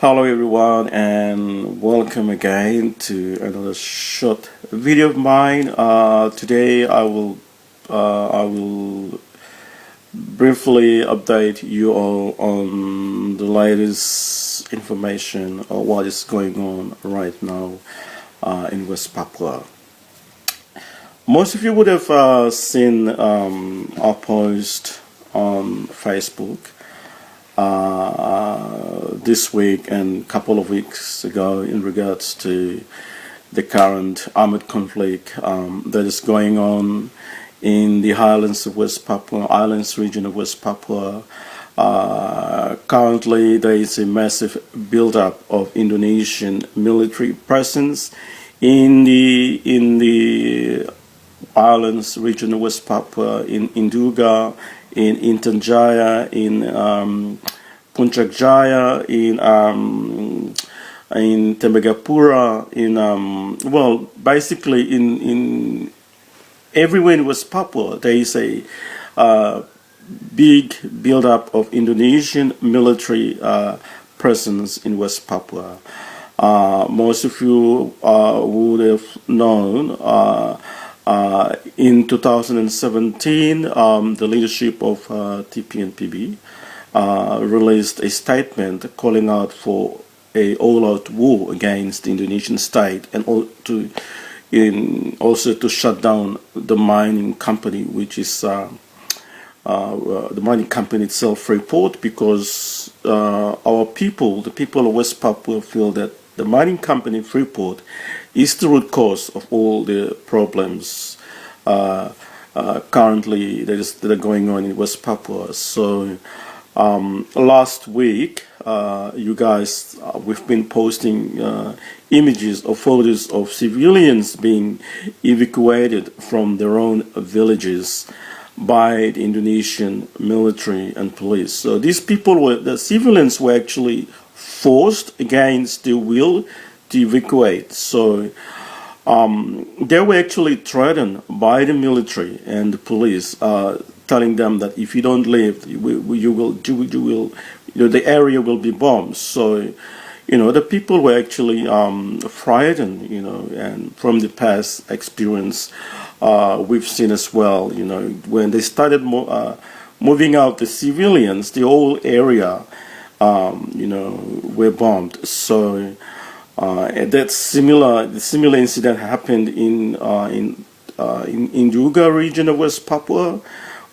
Hello everyone and welcome again to another short video of mine. Today I will briefly update you all on the latest information of what is going on right now in West Papua. Most of you would have seen our post on Facebook this week and a couple of weeks ago in regards to the current armed conflict that is going on in the highlands of West Papua, islands region of West Papua. Currently there is a massive build-up of Indonesian military presence in the islands region of West Papua, in Nduga, in Intan in Puncak Jaya, in Tembagapura, basically in everywhere in West Papua there is a big build-up of Indonesian military presence in West Papua. Most of you would have known in 2017 the leadership of TPNPB released a statement calling out for a all-out war against the Indonesian state and also to shut down the mining company, which is the mining company itself, Freeport, because our people, the people of West Papua, feel that the mining company Freeport is the root cause of all the problems currently that are going on in West Papua. So last week, you guys, we've been posting images or photos of civilians being evacuated from their own villages by the Indonesian military and police. So these people the civilians were actually forced against their will to evacuate. So they were actually threatened by the military and the police, telling them that if you don't leave, the area will be bombed. So, the people were actually frightened, and from the past experience, we've seen as well, when they started moving out the civilians, the whole area, were bombed. So the similar incident happened in Nduga region of West Papua,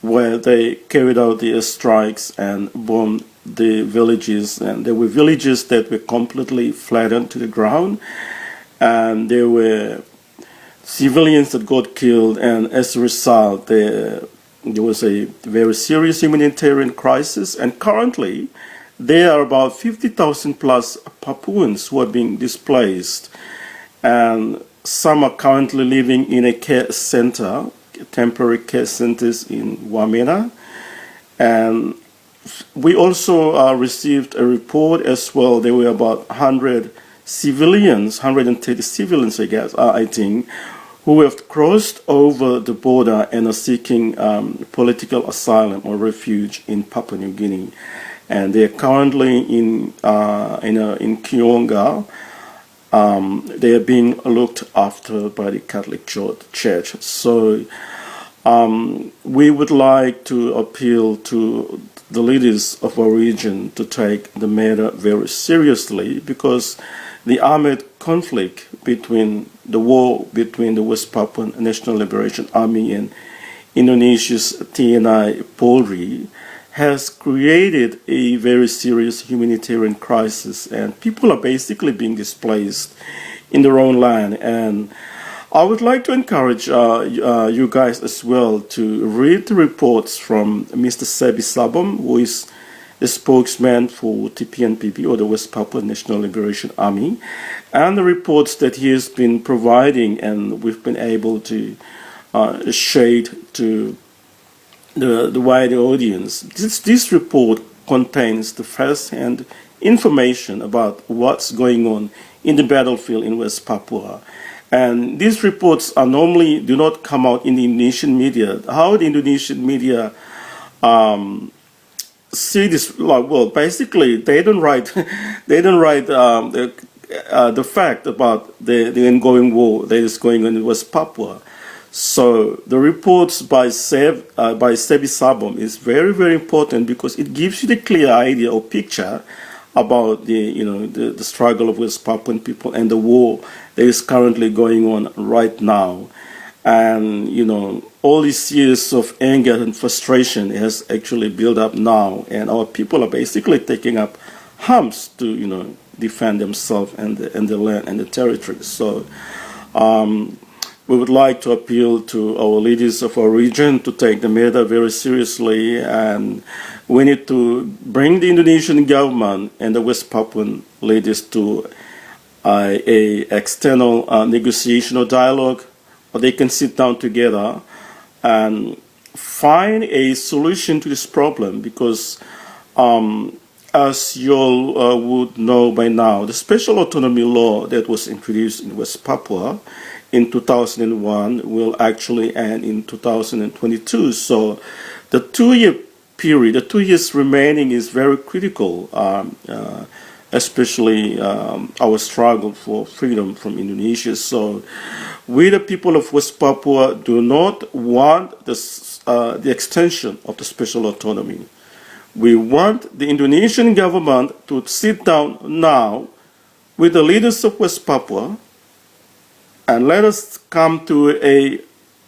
where they carried out the strikes and bombed the villages, and there were villages that were completely flattened to the ground, and there were civilians that got killed, and as a result there was a very serious humanitarian crisis. And currently there are about 50,000 plus Papuans who are being displaced, and some are currently living in a care center, temporary care centers in Wamena. And we also received a report as well. There were about 130 civilians, I think, who have crossed over the border and are seeking political asylum or refuge in Papua New Guinea. And they are currently in Kionga. They are being looked after by the Catholic Church. So we would like to appeal to the leaders of our region to take the matter very seriously, because the armed conflict between the West Papuan National Liberation Army and Indonesia's TNI POLRI has created a very serious humanitarian crisis, and people are basically being displaced in their own land. And I would like to encourage you guys as well to read the reports from Mr Sebby Sambom, who is the spokesman for TPNPB, or the West Papua National Liberation Army, and the reports that he has been providing and we've been able to share to the wider audience. This report contains the first-hand information about what's going on in the battlefield in West Papua. And these reports do not come out in the Indonesian media. How the Indonesian media see this, like, well, basically they don't write they don't write the fact about the ongoing war that is going on in West Papua. So the reports by Sebby Sambom is very, very important because it gives you the clear idea or picture about the struggle of West Papuan people and the war that is currently going on right now. And all these years of anger and frustration has actually built up now, and our people are basically taking up arms to defend themselves and the land and the territory. So we would like to appeal to our leaders of our region to take the matter very seriously, and we need to bring the Indonesian government and the West Papuan leaders to a external negotiation or dialogue, or they can sit down together and find a solution to this problem, because as you all would know by now, the special autonomy law that was introduced in West Papua in 2001 will actually end in 2022. So the 2-year period, the 2 years remaining, is very critical, especially our struggle for freedom from Indonesia. So we, the people of West Papua, do not want the extension of the special autonomy. We want the Indonesian government to sit down now with the leaders of West Papua and let us come to a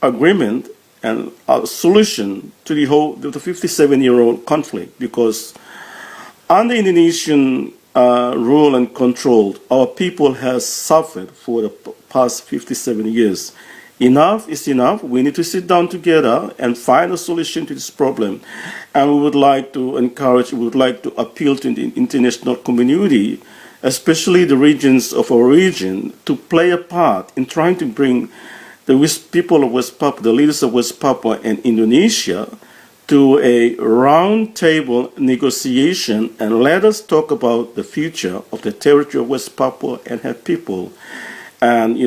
agreement and a solution to the 57-year-old conflict, because under Indonesian rule and control, our people has suffered for the past 57 years. Enough is enough. We need to sit down together and find a solution to this problem. And we would like to appeal to the international community, especially the regions of our region, to play a part in trying to bring the people of West Papua, the leaders of West Papua and Indonesia, to a round table negotiation, and let us talk about the future of the territory of West Papua and her people. And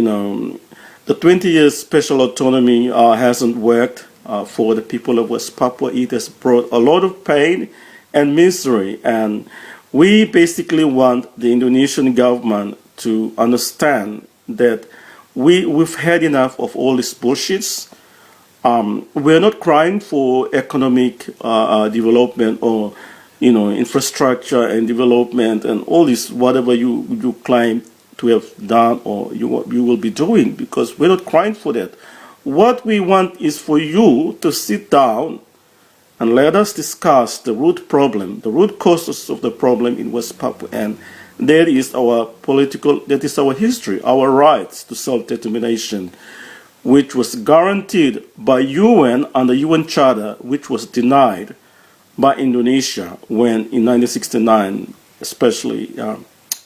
the 20 years special autonomy hasn't worked for the people of West Papua. It has brought a lot of pain and misery, and we basically want the Indonesian government to understand that we've had enough of all these bullshits. We're not crying for economic development or infrastructure and development and all this, whatever you claim to have done or you will be doing, because we're not crying for that. What we want is for you to sit down and let us discuss the root problem, the root causes of the problem in West Papua, and that is our history, our rights to self-determination, which was guaranteed by UN under UN Charter, which was denied by Indonesia when in 1969, especially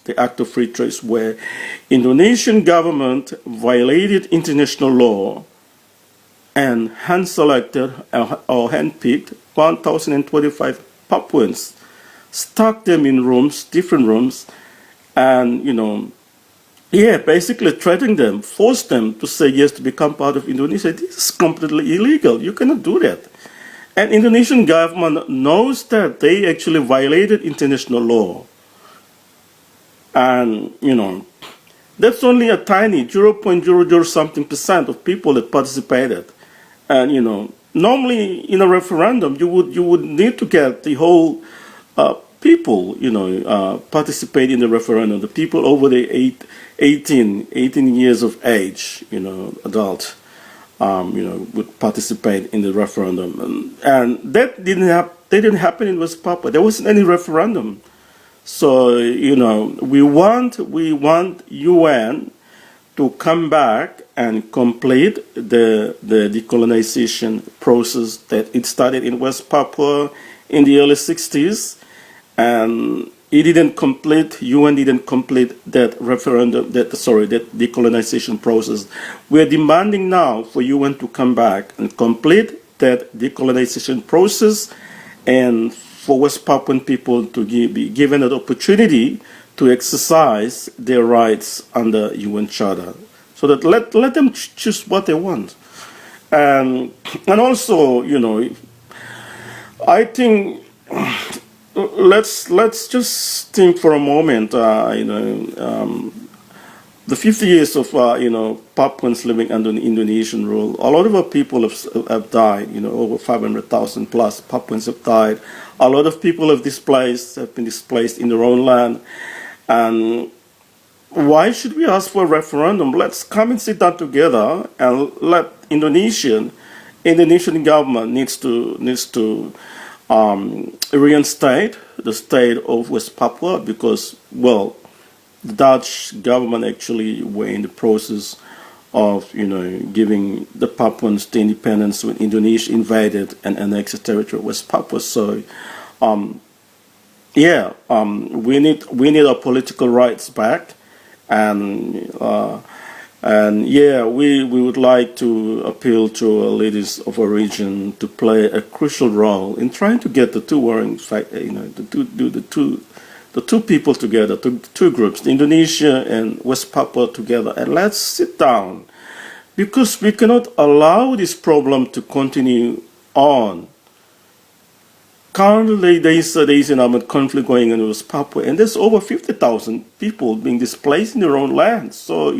the Act of Free Trade, where Indonesian government violated international law and hand-selected or hand-picked 1,025 Papuans, stuck them in rooms, different rooms, and basically threatening them, forced them to say yes to become part of Indonesia. This is completely illegal. You cannot do that. And Indonesian government knows that they actually violated international law. And, that's only a tiny 0.00 something% of people that participated. And, normally in a referendum, you would need to get the whole people, participate in the referendum. The people over the 18 years of age, adult, would participate in the referendum. And that didn't happen in West Papua. There wasn't any referendum. So, we want UN to come back and complete the decolonization process that it started in West Papua in the early 60s. And UN didn't complete that that decolonization process. We're demanding now for UN to come back and complete that decolonization process, and for West Papuan people to be given an opportunity to exercise their rights under UN Charter, so that let them choose what they want. And also, I think let's just think for a moment. The 50 years of Papuans living under Indonesian rule. A lot of our people have died. Over 500,000 plus Papuans have died. A lot of people have been displaced in their own land. And why should we ask for a referendum? Let's come and sit down together and let Indonesian government needs to reinstate the state of West Papua because, well, the Dutch government actually were in the process of, giving the Papuans the independence when Indonesia invaded and annexed the territory of West Papua. So, we need our political rights back, and we would like to appeal to our leaders of our region to play a crucial role in trying to get the two warring the two people together, two groups, Indonesia and West Papua together, and let's sit down, because we cannot allow this problem to continue on. Currently, there is an armed conflict going on in West Papua, and there's over 50,000 people being displaced in their own land. So,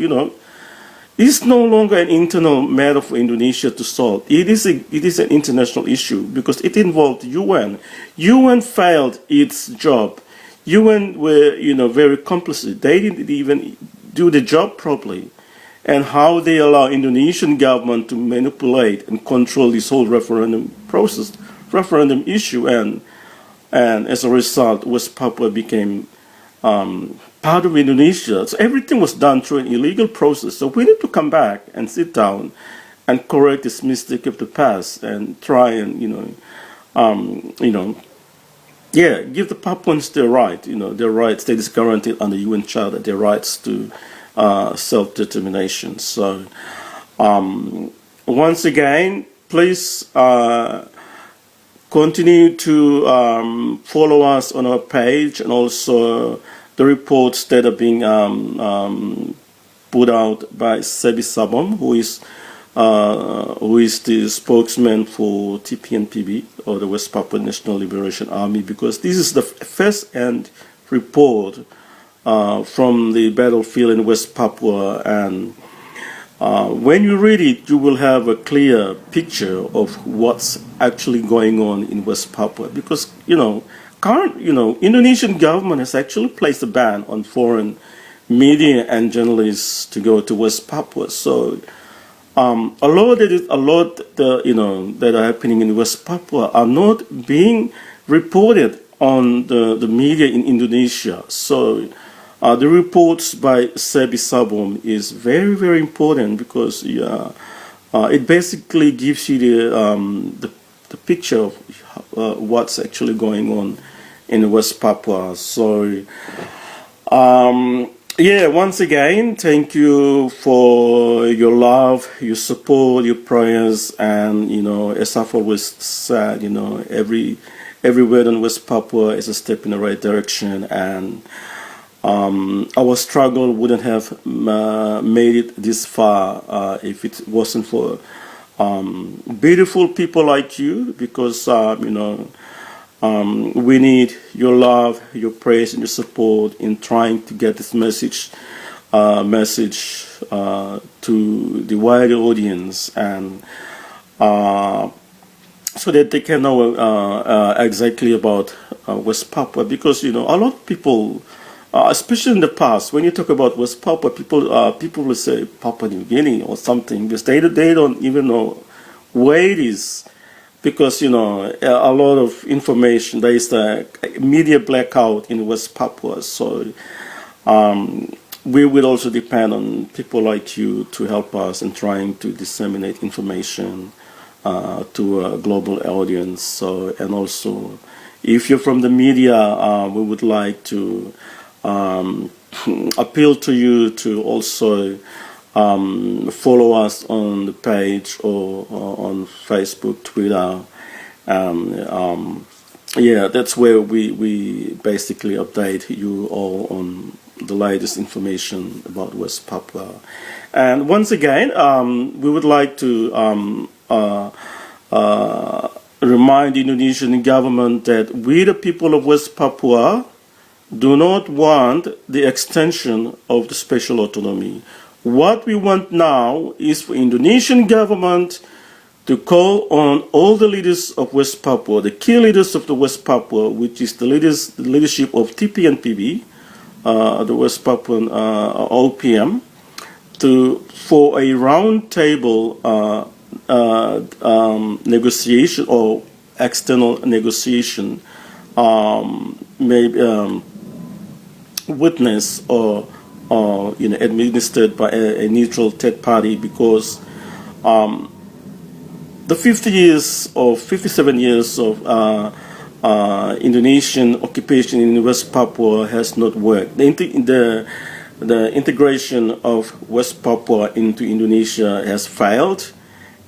it's no longer an internal matter for Indonesia to solve. It is an international issue because it involved UN. UN failed its job. UN were, very complicit. They didn't even do the job properly. And how they allow Indonesian government to manipulate and control this whole referendum process, referendum issue, and as a result, West Papua became part of Indonesia. So everything was done through an illegal process. So we need to come back and sit down and correct this mistake of the past and try and, give the Papuans their right, their rights that is guaranteed under UN Charter, their rights to self-determination. So, once again, please continue to follow us on our page, and also the reports that are being put out by Sebby Sambom, who is the spokesman for TPNPB, or the West Papua National Liberation Army, because this is the first-hand report from the battlefield in West Papua, and when you read it, you will have a clear picture of what's actually going on in West Papua, because Indonesian government has actually placed a ban on foreign media and journalists to go to West Papua. So a lot that are happening in West Papua are not being reported on the media in Indonesia. So the reports by Sebby Sambom is very, very important, because it basically gives you the picture of what's actually going on in West Papua. So once again, thank you for your love, your support, your prayers, and as I've always said, every word on West Papua is a step in the right direction, and our struggle wouldn't have made it this far if it wasn't for beautiful people like you, because we need your love, your praise, and your support in trying to get this message to the wider audience, and so that they can know exactly about West Papua, because a lot of people, especially in the past, when you talk about West Papua, people will say Papua New Guinea or something, because they don't even know where it is, because a lot of information, there is a media blackout in West Papua. So we will also depend on people like you to help us in trying to disseminate information to a global audience. So, and also, if you're from the media, we would like to appeal to you to also follow us on the page, or on Facebook, Twitter. That's where we basically update you all on the latest information about West Papua. And once again, we would like to remind the Indonesian government that we, the people of West Papua, do not want the extension of the special autonomy. What we want now is for Indonesian government to call on all the leaders of West Papua, the key leaders of the West Papua, which is the leadership of TPNPB, the West Papuan OPM, for a round table negotiation or external negotiation, maybe witnessed or administered by a neutral third party, because the 50 years or 57 years of Indonesian occupation in West Papua has not worked. The integration of West Papua into Indonesia has failed,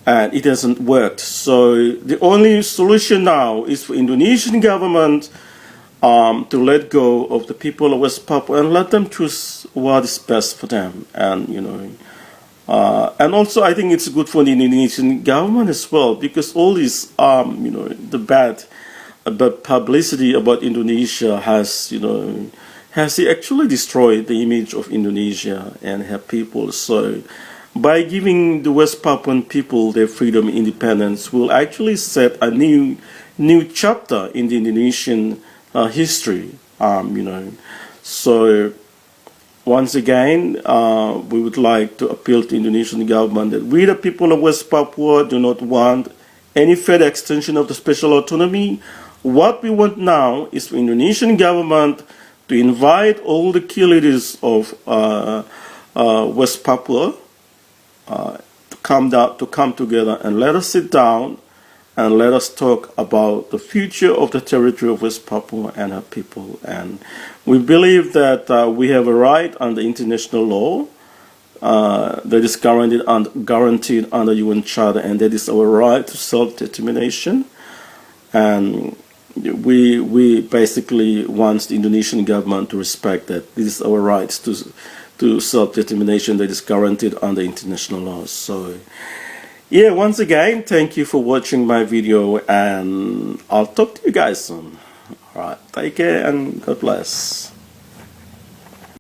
and it hasn't worked. So the only solution now is for Indonesian government to let go of the people of West Papua and let them choose what is best for them. And also, I think it's good for the Indonesian government as well, because all this, the bad publicity about Indonesia has actually destroyed the image of Indonesia and her people. So, by giving the West Papuan people their freedom and independence, will actually set a new chapter in the Indonesian history. So. Once again, we would like to appeal to the Indonesian government that we, the people of West Papua, do not want any further extension of the special autonomy. What we want now is for Indonesian government to invite all the key leaders of West Papua to come together and let us sit down and let us talk about the future of the territory of West Papua and her people. And we believe that we have a right under international law that is guaranteed under UN Charter, and that is our right to self-determination. And we basically want the Indonesian government to respect that this is our rights to self-determination that is guaranteed under international law. So, yeah, once again, thank you for watching my video, and I'll talk to you guys soon. Alright, take care and God bless.